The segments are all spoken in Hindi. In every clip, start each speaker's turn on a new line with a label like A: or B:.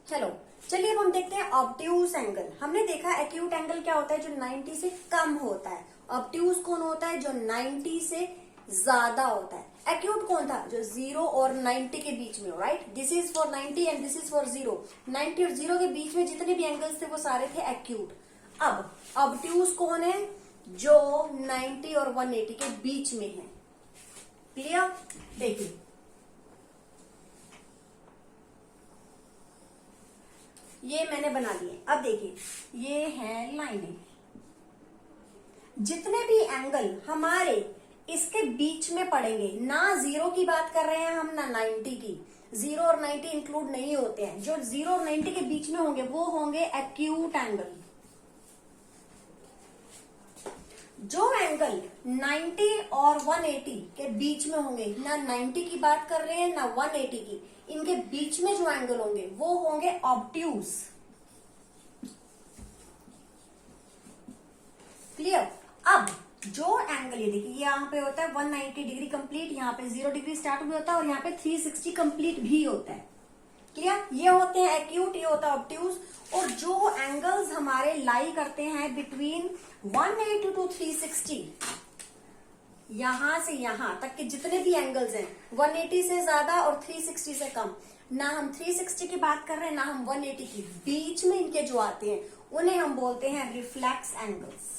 A: चलो चलिए अब हम देखते हैं ऑब्ट्यूज एंगल। हमने देखा एक्यूट एंगल क्या होता है, जो 90 से कम होता है। ऑब्ट्यूज कौन होता है, जो 90 से ज्यादा होता है। एक्यूट कौन था, जो 0 और 90 के बीच में हो। Right, this is for 90 and this is for 0। 90 और 0 के बीच में जितने भी एंगल्स थे वो सारे थे एक्यूट। अब ऑब्ट्यूज कौन है, जो 90 और 180 के बीच में है। क्लियर, देखिए ये मैंने बना दिए। अब देखिए ये है लाइनें। जितने भी एंगल हमारे इसके बीच में पड़ेंगे, ना 0 की बात कर रहे हैं हम, ना 90 की। 0 और 90 इंक्लूड नहीं होते हैं। जो 0 और 90 के बीच में होंगे वो होंगे एक्यूट एंगल। जो एंगल 90 और 180 के बीच में होंगे, ना 90 की बात कर रहे हैं ना 180 की, इनके बीच में जो एंगल होंगे वो होंगे ऑब्ट्यूज। क्लियर। अब जो एंगल ये देखिए यहाँ पे होता है 190 डिग्री कंप्लीट, यहाँ पे 0 डिग्री स्टार्ट भी होता है और यहाँ पे 360 कंप्लीट भी होता है। क्लियर, ये होते हैं एक्यूट, ये होता है ऑब्ट्यूज। और जो एंगल्स हमारे लाई करते हैं बिटवीन 180 टू 360, यहां से यहां तक के जितने भी एंगल्स हैं 180 से ज्यादा और 360 से कम, ना हम 360 की बात कर रहे हैं ना हम 180 की, बीच में इनके जो आते हैं उन्हें हम बोलते हैं रिफ्लेक्स एंगल्स।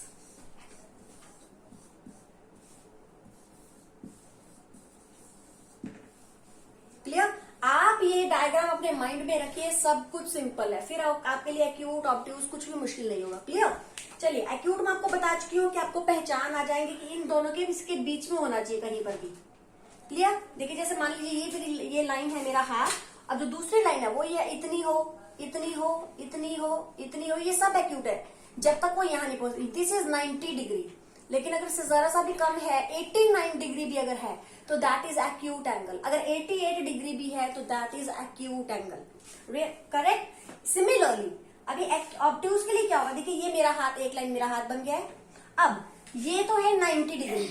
A: क्लियर। आप ये डायग्राम अपने माइंड में रखिए, सब कुछ सिंपल है, फिर आपके लिए एक्यूट ऑब्ट्यूज कुछ भी मुश्किल नहीं होगा। क्लियर। चलिए एक्यूट में आपको बता चुकी हूँ कि आपको पहचान आ जाएंगे कि इन दोनों के इसके बीच में होना चाहिए कहीं पर भी। क्लियर। देखिए जैसे मान लीजिए ये फिर ये लाइन है मेरा हाथ, अब जो दूसरी लाइन है वो ये इतनी हो इतनी हो इतनी हो इतनी हो, ये सब एक्यूट है जब तक वो यहाँ नहीं पहुंचती। दिस इज 90 डिग्री, लेकिन अगर इससे जरा सा भी कम है, 89 डिग्री भी अगर है तो दैट इज एक्यूट एंगल। अगर 88 डिग्री भी है तो that is acute angle. Correct. Similarly अभी ऑब्ट्यूज के लिए क्या होगा, देखिए ये मेरा हाथ, एक लाइन मेरा हाथ बन गया है। अब ये तो है 90 डिग्री,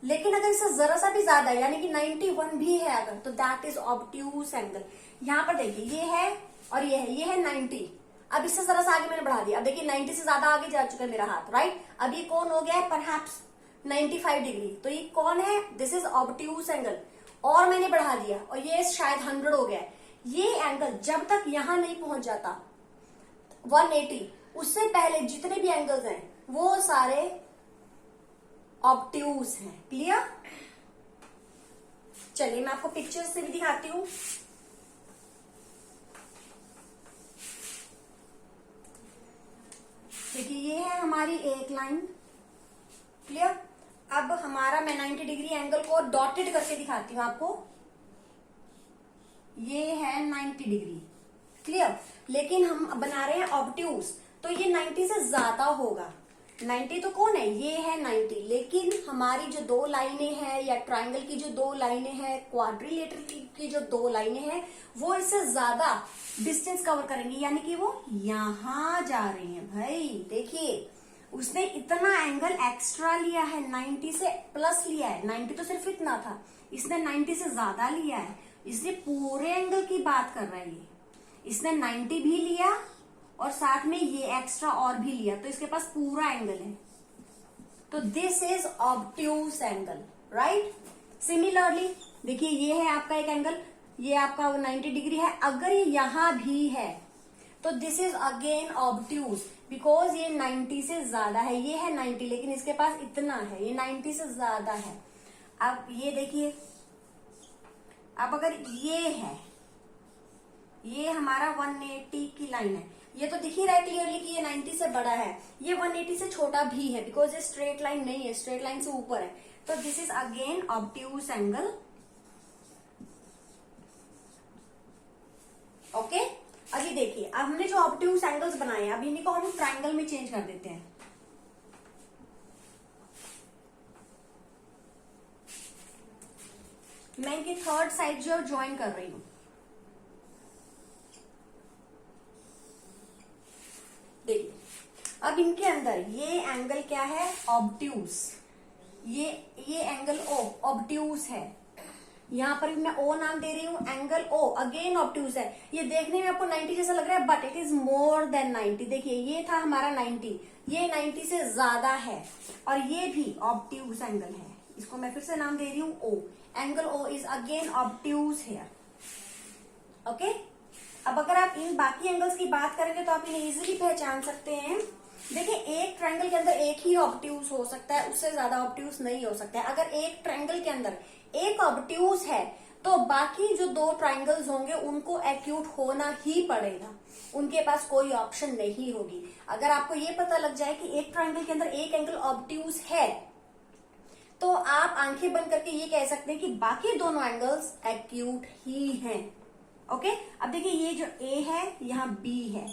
A: लेकिन अगर इससे जरा सा भी ज्यादा है, यानी कि 91 भी है अगर, तो दैट इज ऑब्ट्यूज एंगल। यहाँ पर देखिए ये है और ये है 90। अब इससे जरा सा आगे मैंने बढ़ा दिया, अब देखिए 90 से ज्यादा आगे जा चुका है मेरा हाथ। राइट, अब ये कौन हो गया है, परहैप्स 95 डिग्री, तो ये कौन है, दिस इज ऑब्ट्यूज एंगल। और मैंने बढ़ा दिया और ये शायद 100 हो गया है। ये एंगल जब तक यहां नहीं पहुंच जाता 180, उससे पहले जितने भी एंगल्स हैं वो सारे ऑब्ट्यूज हैं। क्लियर। चलिए मैं आपको पिक्चर से भी दिखाती हूं। देखिए ये है हमारी एक लाइन। क्लियर। अब हमारा मैं 90 डिग्री एंगल को डॉटेड करके दिखाती हूं आपको। ये है 90 डिग्री। क्लियर। लेकिन हम बना रहे हैं ऑब्ट्यूज, तो ये 90 से ज्यादा होगा। 90 तो कौन है, ये है 90, लेकिन हमारी जो दो लाइनें हैं या ट्रायंगल की जो दो लाइनें हैं, क्वाड्रिलेटरल की जो दो लाइनें हैं, वो इससे ज्यादा डिस्टेंस कवर करेंगी, यानी कि वो यहां जा रही हैं। भाई देखिए उसने इतना एंगल एक्स्ट्रा लिया है, 90 से प्लस लिया है। 90 तो सिर्फ इतना था, इसने 90 से ज्यादा लिया है, इसलिए पूरे एंगल की बात कर रहा है ये। इसने 90 भी लिया और साथ में ये एक्स्ट्रा और भी लिया, तो इसके पास पूरा एंगल है। तो this is obtuse angle. Right. Similarly देखिए ये है आपका एक एंगल, ये आपका 90 डिग्री है। अगर ये यहां भी है तो this is again obtuse, because ये 90 से ज्यादा है। ये है 90 लेकिन इसके पास इतना है, ये 90 से ज्यादा है। अब ये देखिए, अब अगर ये है, ये हमारा 180 की लाइन है, ये तो दिख ही रहा है क्लियरली कि ये 90 से बड़ा है, ये 180 से छोटा भी है, बिकॉज ये स्ट्रेट लाइन नहीं है, स्ट्रेट लाइन से ऊपर है। तो this is again obtuse angle. Okay. अभी देखिए, अब हमने जो ऑब्ट्यूज एंगल्स बनाए हैं, अब इन्हीं को हम ट्राइंगल में चेंज कर देते हैं। मैं इनकी थर्ड साइड जो ज्वाइन कर रही हूं। देखिए अब इनके अंदर ये एंगल क्या है, ऑब्ट्यूज। ये एंगल ऑब्ट्यूज है। यहाँ पर भी मैं O नाम दे रही हूँ, एंगल O अगेन ऑब्ट्यूज है। ये देखने में आपको 90 जैसा लग रहा है but it is more than 90। देखिए ये था हमारा 90, ये 90 से ज्यादा है और ये भी ऑब्ट्यूज एंगल है। इसको मैं फिर से नाम दे रही हूँ O। Angle O is again obtuse here. Okay, अब अगर आप इन बाकी एंगल्स की बात करेंगे तो आप इन्हें इजीली पहचान सकते हैं। देखिए एक ट्रायंगल के अंदर एक ही ऑब्ट्यूज हो सकता है, उससे ज्यादा ऑब्ट्यूज नहीं हो सकता है। अगर एक ट्रायंगल के अंदर एक ऑब्ट्यूज है तो बाकी जो दो ट्रायंगल्स होंगे उनको एक्यूट होना ही पड़ेगा, उनके पास कोई ऑप्शन नहीं होगी। अगर आपको ये पता लग जाए कि एक ट्रायंगल के अंदर एक एंगल ऑब्ट्यूज है तो आप आंखें बंद करके ये कह सकते हैं कि बाकी दोनों एंगल्स एक्यूट ही हैं। ओके, अब देखिए ये जो A है यहाँ B है,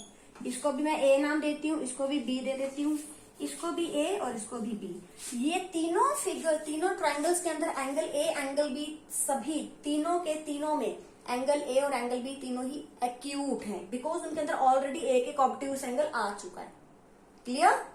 A: इसको भी मैं A नाम देती हूँ, इसको भी B दे देती हूँ, इसको भी A और इसको भी B। ये तीनों फिगर, तीनों ट्रायंगल्स के अंदर एंगल A एंगल B सभी तीनों के तीनों में एंगल A और एंगल B तीनों ही एक्यूट हैं बिकॉज उनके अंदर ऑलरेडी एक एक ऑब्ट्यूज एंगल आ चुका है। क्लियर?